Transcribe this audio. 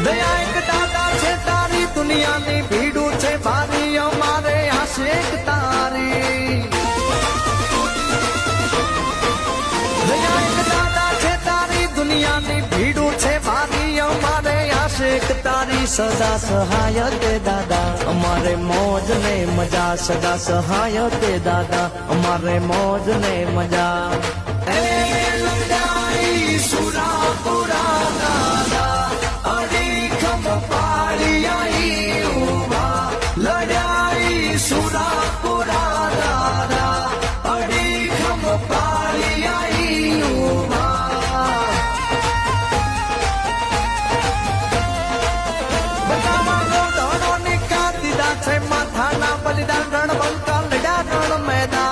દયા એક દાદા છે તારી દુનિયાની ભીડું છે ભારી અમારે આશિક તારી દયા એક દાદા છે તારી દુનિયાની ભીડું છે ભારી અમારે આશિક તારી સદા સહાય તે દાદા અમારે મોજ ને મજા સદા સહાય તે દાદા અમારે મોજ ને મજા સુરાપુરા દાદા અડીખમ પાડી આઈ ઉભા લડાઈ સુરાપુરા દાદા અડીખમ પાડી આઈ ઉભા બધામાં ધણો નિકા દીધા છે માથાના બલિદાન રણબંકા લડ્યા રણ મેદાન